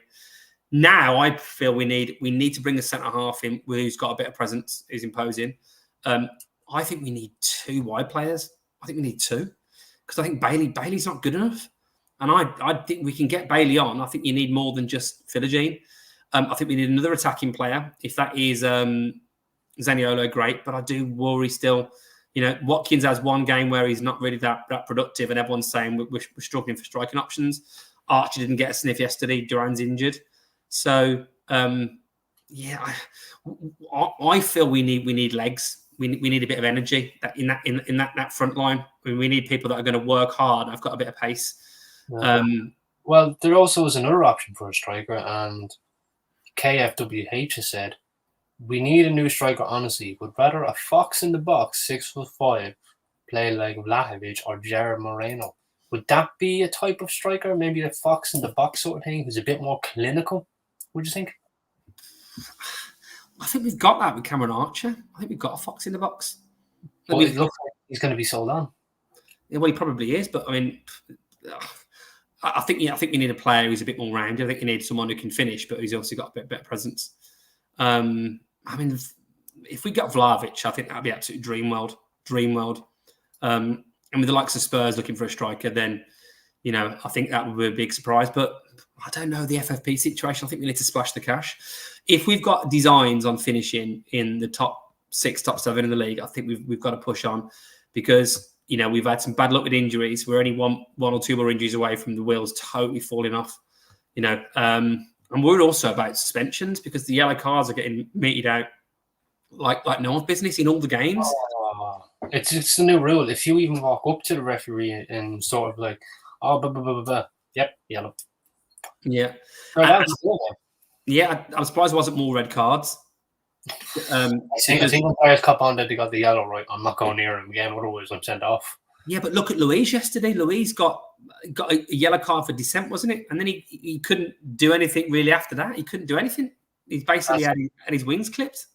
Now I feel we need to bring a centre half in who's got a bit of presence, who's imposing. I think we need 2 wide players. I think we need 2, because I think Bailey's not good enough, and I think we can get Bailey on. I think you need more than just Philogene. I think we need another attacking player. If that is Zaniolo, great, but I do worry still. Watkins has one game where he's not really that productive, and everyone's saying we're struggling for striking options. Archer didn't get a sniff yesterday. Duran's injured, so I feel we need legs. We need a bit of energy in that front line. We need people that are going to work hard. I've got a bit of pace. Well, there also is another option for a striker, and KFWH has said we need a new striker. Honestly, would rather a fox in the box, 6'5", play like Vlahovic or Jared Moreno. Would that be a type of striker? Maybe a fox in the box sort of thing, who's a bit more clinical. Would you think? I think we've got that with Cameron Archer. I think we've got a fox in the box. Well, it looks like he's going to be sold on. Yeah, well, he probably is, but I mean, I think we need a player who's a bit more rounded. I think you need someone who can finish, but who's also got a bit better presence. I mean, if we got Vlahovic, I think that'd be absolute dream world. And with the likes of Spurs looking for a striker, then I think that would be a big surprise. But I don't know the FFP situation. I think we need to splash the cash. If we've got designs on finishing in the top 6, top 7 in the league, I think we've got to push on, because we've had some bad luck with injuries. We're only one or 2 more injuries away from the wheels totally falling off. And we're also about suspensions, because the yellow cards are getting meted out like no one's business in all the games. It's a new rule. If you even walk up to the referee and sort of like, blah, blah, blah, blah, yep, yellow. Yeah. I'm surprised there wasn't more red cards. I think when players cop on that they got the yellow, right, I'm not going near him again, otherwise I'm sent off. Yeah, but look at Luis yesterday. Luis got a yellow card for dissent, wasn't it? And then he couldn't do anything really after that. He couldn't do anything. He's basically had his wings clipped.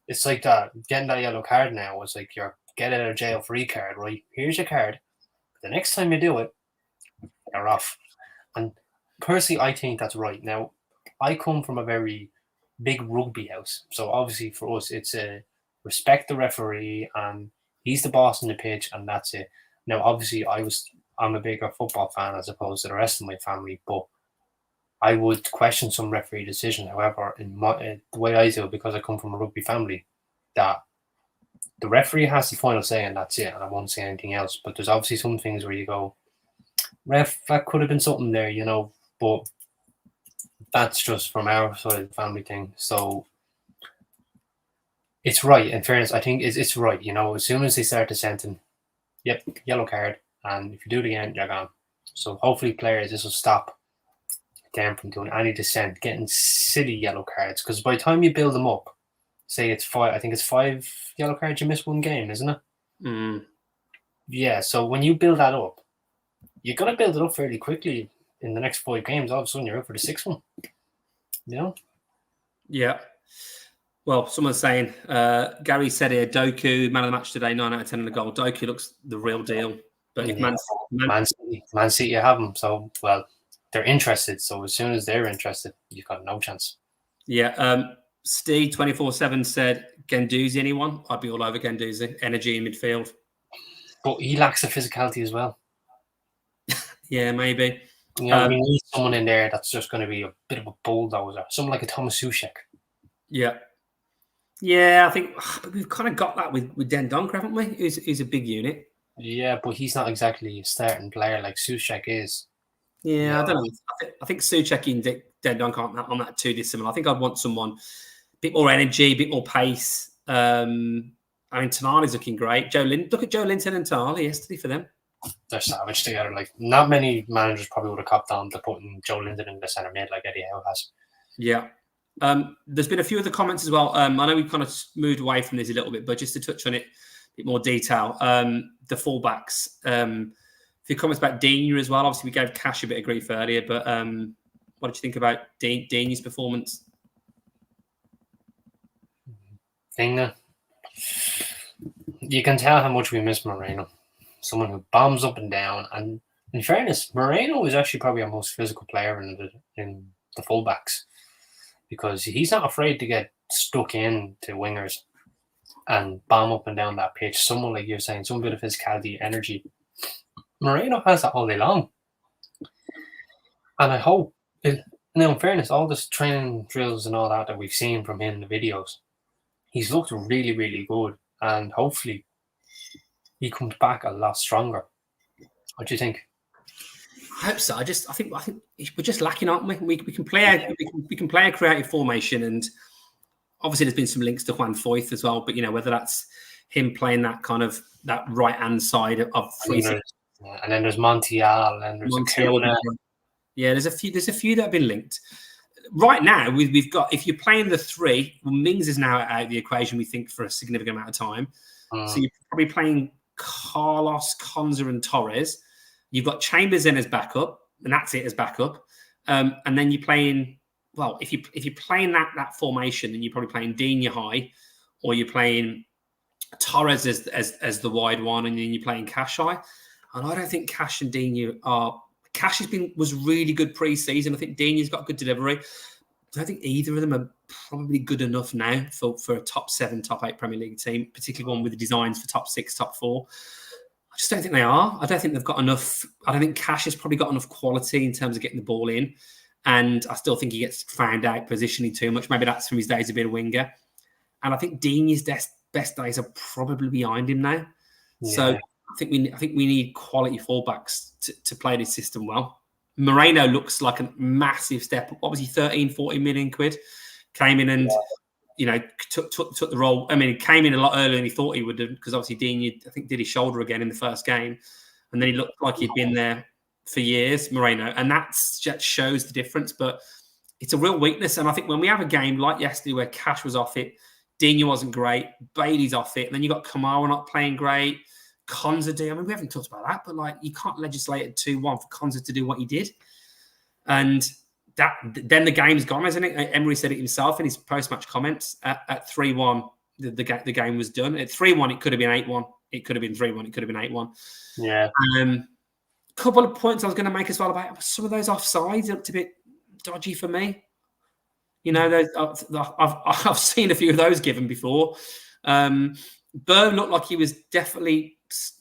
It's like that. Getting that yellow card now was like your get out of jail free card, right? Here's your card. The next time you do it, you're off. And personally, I think that's right. Now, I come from a very big rugby house. So obviously for us, it's a respect the referee and he's the boss on the pitch and that's it. Now, obviously, I'm a bigger football fan as opposed to the rest of my family, but I would question some referee decision. However, in the way I do it, because I come from a rugby family, that the referee has the final say and that's it, and I won't say anything else. But there's obviously some things where you go, ref, that could have been something there, but That's just from our side of the family thing. So it's right. In fairness, I think it's right. As soon as they start dissenting, yep, yellow card, and if you do it again, you're gone. So hopefully, players, this will stop them from doing any dissent, getting silly yellow cards. Because by the time you build them up, say it's 5, I think it's 5 yellow cards. You miss one game, isn't it? Mm. Yeah. So when you build that up, you're gonna build it up fairly quickly. In the next 5 games, all of a sudden you're up for the 6th one. Yeah. Well, someone's saying, Gary said here, Doku, man of the match today, 9 out of 10 in the goal. Doku looks the real deal. But if Man City have them, so, well, they're interested. So as soon as they're interested, you've got no chance. Yeah. Steve 24/7 said, Guendouzi, anyone? I'd be all over Guendouzi. Energy in midfield. But he lacks the physicality as well. Yeah, maybe. We need someone in there that's just going to be a bit of a bulldozer. Someone like a Thomas Soucek. Yeah. Yeah, I think we've kind of got that with Dendoncker, haven't we? He's a big unit. Yeah, but he's not exactly a starting player like Soucek is. Yeah, I don't know. I think Soucek and Dendoncker aren't that too dissimilar. I think I'd want someone a bit more energy, a bit more pace. I mean, Tonali's looking great. Look at Joe Linton and Tonali yesterday for them. They're savage together. Like, not many managers probably would have copped on to putting Joe Linton in the centre mid like Eddie Howe has. Yeah. There's been a few other comments as well. I know we've kind of moved away from this a little bit, but just to touch on it, a bit more detail. The fullbacks. A few comments about Digne as well. Obviously, we gave Cash a bit of grief earlier, but what did you think about Digne's performance? Digne. You can tell how much we miss Moreno. Someone who bombs up and down. And in fairness, Moreno is actually probably our most physical player in the fullbacks, because he's not afraid to get stuck in to wingers and bomb up and down that pitch. Someone, like you're saying, some bit of physicality, energy. Moreno has that all day long. And I hope, now in fairness, all this training drills and all that we've seen from him in the videos, he's looked really, really good. And hopefully he comes back a lot stronger. What do you think? I hope so. I think we're just lacking, aren't we? We can play a creative formation, and obviously there's been some links to Juan Foyth as well. But whether that's him playing that kind of that right hand side of 3. And then there's Montiel, and there's Kamara. Yeah, there's a few that have been linked. Right now, we've got, if you're playing the 3, well, Mings is now out of the equation, we think, for a significant amount of time. So you're probably playing Carlos, Konza, and Torres. You've got Chambers in as backup, and that's it as backup. And then you're playing, well, if you're playing that formation, then you're probably playing Digne high, or you're playing Torres as the wide one, and then you're playing Cash high. And I don't think Cash and Digne are. Cash was really good pre-season. I think Digne's got good delivery. I don't think either of them are probably good enough now for a top 7, top 8 Premier League team, particularly one with the designs for top 6, top 4. I just don't think they are. I don't think they've got enough. I don't think Cash has probably got enough quality in terms of getting the ball in. And I still think he gets found out positioning too much. Maybe that's from his days of being a winger. And I think Digne's best days are probably behind him now. Yeah. So I think we need quality fullbacks to play this system well. Moreno looks like a massive step up. What was he, 13-14 million quid? Came in and took the role. I mean, he came in a lot earlier than he thought he would have, because obviously Digne, I think, did his shoulder again in the first game, and then he looked like he'd been there for years, Moreno, and that shows the difference. But it's a real weakness, and I think when we have a game like yesterday where Cash was off it, Digne wasn't great, Bailey's off it, and then you got Kamara not playing great. Konza do. I mean, we haven't talked about that, but you can't legislate at 2-1 for Konza to do what he did. And then the game's gone, isn't it? Emery said it himself in his post-match comments. At 3-1, the game was done. At 3-1, it could have been 8-1. It could have been 3-1. It could have been 8-1. Yeah. Couple of points I was going to make as well about some of those offsides looked a bit dodgy for me. I've seen a few of those given before. Burn looked like he was definitely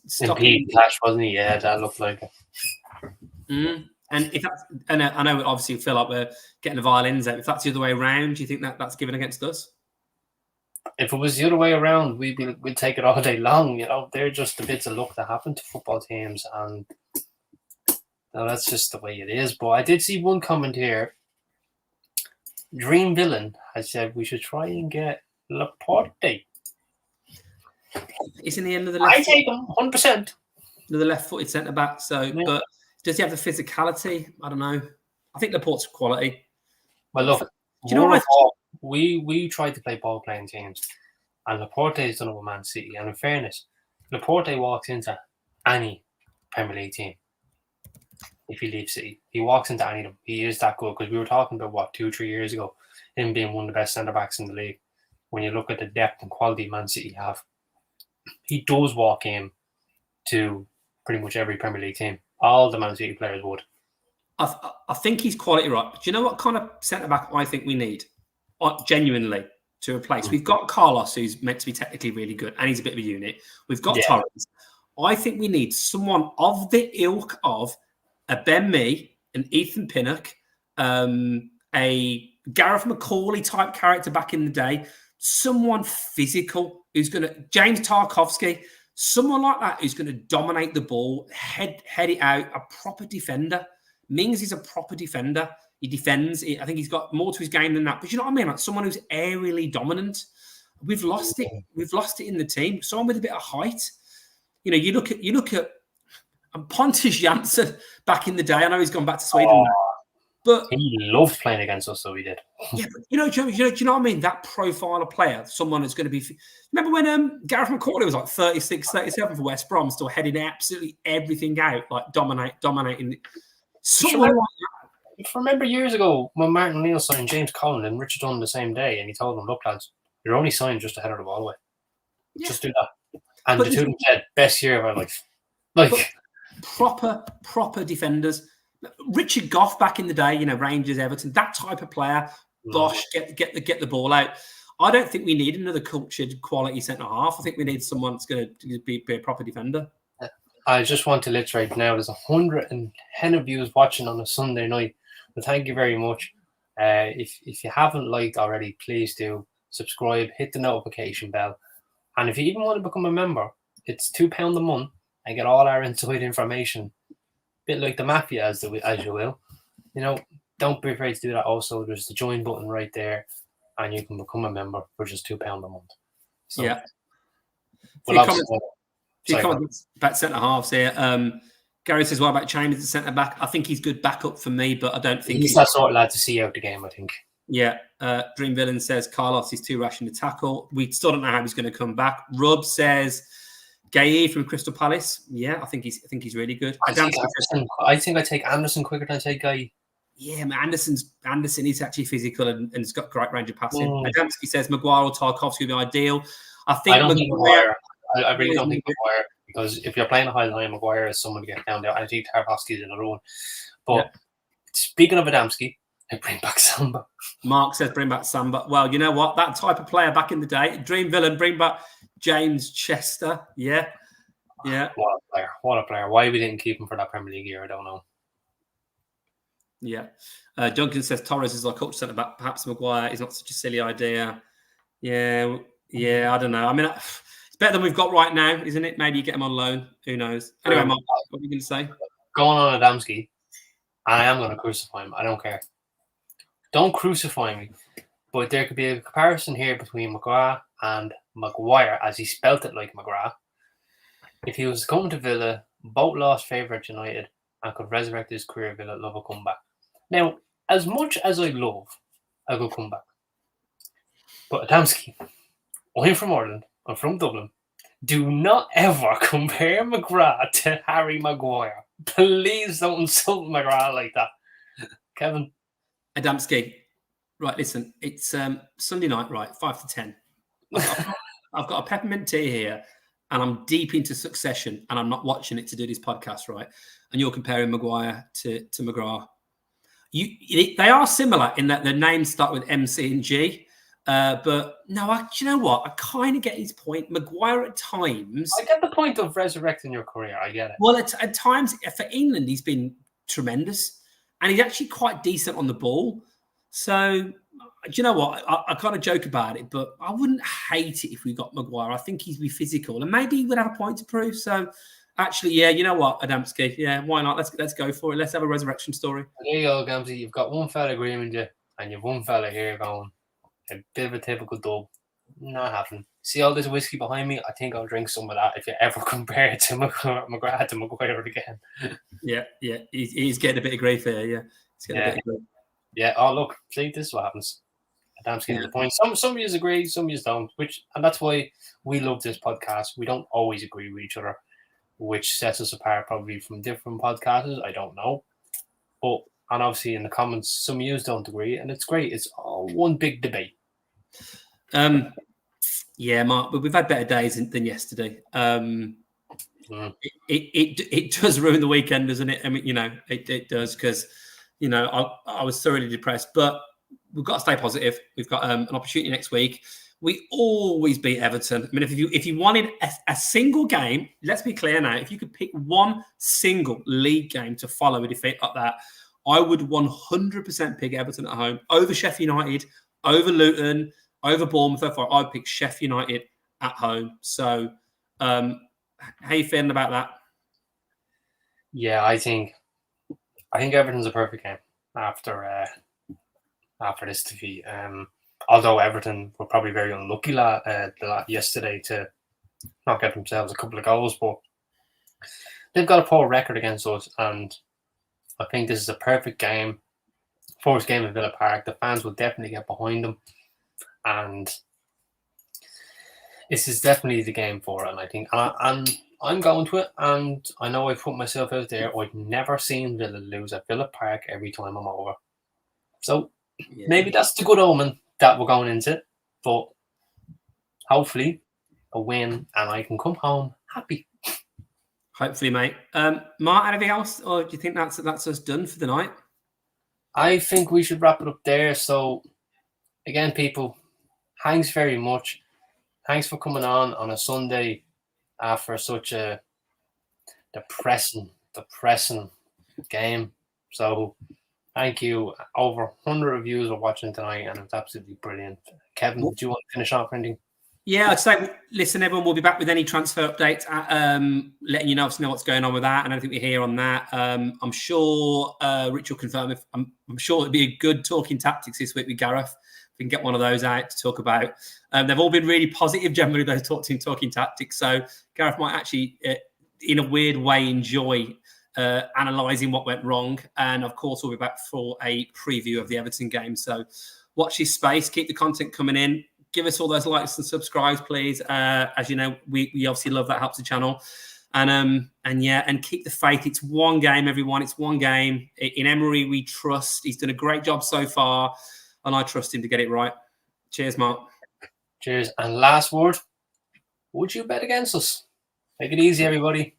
stopping. Clash, wasn't he? Yeah, that looked like it. And I know obviously feel like we're getting the violins out. If that's the other way around, do you think that's given against us? If it was the other way around, we'd take it all day long. They're just the bits of luck that happen to football teams, and that's just the way it is. But I did see one comment here Dream Villain has said we should try and get Laporte. Isn't he another I left? take him 100%. Another left-footed centre back. So, Yeah. but does he have the physicality? I don't know. I think Laporte's quality. Well, look, Do you know what? we tried to play ball playing teams, and Laporte has done it with Man City. And in fairness, Laporte walks into any Premier League team. If he leaves City, he walks into any of them. He is that good, because we were talking about 2-3 years ago, him being one of the best centre backs in the league. When you look at the depth and quality Man City have, he does walk in to pretty much every Premier League team. All the Man City players would. I think he's quality right. But do you know what kind of centre back I think we need? Genuinely to replace. We've got Carlos, who's meant to be technically really good, and he's a bit of a unit. We've got Torres. I think we need someone of the ilk of a Ben Mee, an Ethan Pinnock, a Gareth McCauley type character back in the day, someone physical who's going to, James Tarkowski, someone like that who's going to dominate the ball, head it out, a proper defender. Mings is a proper defender. He defends. I think he's got more to his game than that. But you know what I mean? Like someone who's aerially dominant. We've lost it. We've lost it in the team. Someone with a bit of height. You know, you look at Pontus Jansson back in the day. I know he's gone back to Sweden, but he loved playing against us, so he did. Yeah, but do you know what I mean? That profile of player, someone who's going to be. Remember when Gareth McCauley was like 36, 37 for West Brom, still heading absolutely everything out, like dominating. Someone like that. Remember years ago when Martin O'Neill signed James Collin and Richard Dunn the same day, and he told them, "Look, lads, you're only signed just to head the ball away. Yeah. Just do that." And the two of them said, "Best year of our life." Like proper defenders. Richard Gough back in the day, you know, Rangers, Everton, that type of player. Bosh, get the ball out. I don't think we need another cultured quality centre half. I think we need someone that's going to be a proper defender. I just want to literate now. There's 110 of you watching on a Sunday night. Well, thank you very much. If you haven't liked already, please do subscribe, hit the notification bell, and if you even want to become a member, it's £2 a month and get all our inside information. A bit like the mafia, as you will. You know, don't be afraid to do that. Also, there's the join button right there, and you can become a member for just £2 a month. So, yeah. Few comments about centre halves here. Gary says, "What about Chambers at centre back?" I think he's good backup for me, but I don't think he's that sort of lad to see out the game. I think. Yeah. Dream Villain says Carlos is too rash in the tackle. We still don't know how he's going to come back. Rub says Gay from Crystal Palace. Yeah, I think he's really good. I think I take Anderson quicker than I take Gay. Yeah, Anderson is actually physical and has got great range of passing. Adamski says Maguire or Tarkowski would be ideal. I don't think Maguire. I really don't think Maguire, because if you're playing a high line, Maguire is someone to get down there. I think Tarkowski is another one. But speaking of Adamski, I bring back Samba. Mark says bring back Samba. Well, you know what? That type of player back in the day, Dream Villain, bring back James Chester. Yeah. What a player. Why we didn't keep him for that Premier League year, I don't know. Yeah. Duncan says Torres is our culture centre back. Perhaps Maguire is not such a silly idea. Yeah, I don't know. I mean, it's better than we've got right now, isn't it? Maybe you get him on loan. Who knows? Anyway, Mark, what are you going to say? Going on Adamski, I am going to crucify him. I don't care. Don't crucify me. But there could be a comparison here between McGrath and Maguire, as he spelt it like McGrath. If he was coming to Villa, both lost favourite United, and could resurrect his career at Villa, love a comeback. Now, as much as I love a good comeback, but Adamski, I'm from Ireland, I'm from Dublin. Do not ever compare McGrath to Harry Maguire. Please don't insult McGrath like that. Kevin? Adamski, right, listen, it's Sunday night, right, 5 to 10. I've got a peppermint tea here, and I'm deep into Succession, and I'm not watching it to do this podcast, right? And you're comparing Maguire to McGrath. They are similar in that their names start with MC and G. But no, do you know what? I kind of get his point. Maguire at times... I get the point of resurrecting your career. I get it. Well, at times, for England, he's been tremendous. And he's actually quite decent on the ball. So, do you know what? I kind of joke about it, but I wouldn't hate it if we got Maguire. I think he'd be physical. And maybe he would have a point to prove. So, actually, yeah, you know what, Adamski? Yeah, why not? Let's go for it. Let's have a resurrection story. There you go, Gamsey. You've got one fella agreeing with you. and you've one fella here going, a bit of a typical dub. Not happening. See all this whiskey behind me? I think I'll drink some of that if you ever compare it to McGrath to Maguire again. Yeah. He's getting a bit of grief here. Yeah. He's getting a bit of grief. Yeah. Oh, look. See, this is what happens. A damn skin of the point. Some of you agree, some of you don't. And that's why we love this podcast. We don't always agree with each other, which sets us apart probably from different podcasters. I don't know. And obviously in the comments, some of you don't agree, and it's great. It's all one big debate. Yeah, Mark, but we've had better days than yesterday. It does ruin the weekend, doesn't it? I mean, it does, because, I was thoroughly depressed, but we've got to stay positive. We've got an opportunity next week. We always beat Everton. I mean, if you wanted a single game, let's be clear now, if you could pick one single league game to follow a defeat like that, I would 100% pick Everton at home over Sheffield United, over Luton, over Bournemouth. I'd pick Sheffield United at home. So, how are you feeling about that? Yeah, I think Everton's a perfect game after this defeat. Although Everton were probably very unlucky yesterday to not get themselves a couple of goals, but they've got a poor record against us, and I think this is a perfect game. First game at Villa Park. The fans will definitely get behind them, and this is definitely the game for it. And I think I'm going to it, and I know I've put myself out there. I've never seen Villa lose at Villa Park every time I'm over. So maybe that's the good omen that we're going into it. But hopefully a win and I can come home happy. Hopefully, mate. Mark, anything else? Or do you think that's us done for the night? I think we should wrap it up there. So again, people, thanks very much. Thanks for coming on a Sunday after such a depressing game. So thank you. Over 100 reviews are watching tonight, and it's absolutely brilliant. Kevin, do you want to finish off anything? Yeah, I'd say, listen, everyone, we'll be back with any transfer updates, letting you know what's going on with that, and I think we're here on that. I'm sure Rich will confirm. I'm sure it'd be a good talking tactics this week with Gareth. We can get one of those out to talk about. They've all been really positive, generally, those talking tactics. So Gareth might actually, in a weird way, enjoy analysing what went wrong. And of course, we'll be back for a preview of the Everton game. So watch this space, keep the content coming in. Give us all those likes and subscribes, please. As you know, we obviously love that, helps the channel. And keep the faith. It's one game, everyone. It's one game. In Emery, we trust. He's done a great job so far, and I trust him to get it right. Cheers, Mark. Cheers. And last word, would you bet against us? Take it easy, everybody.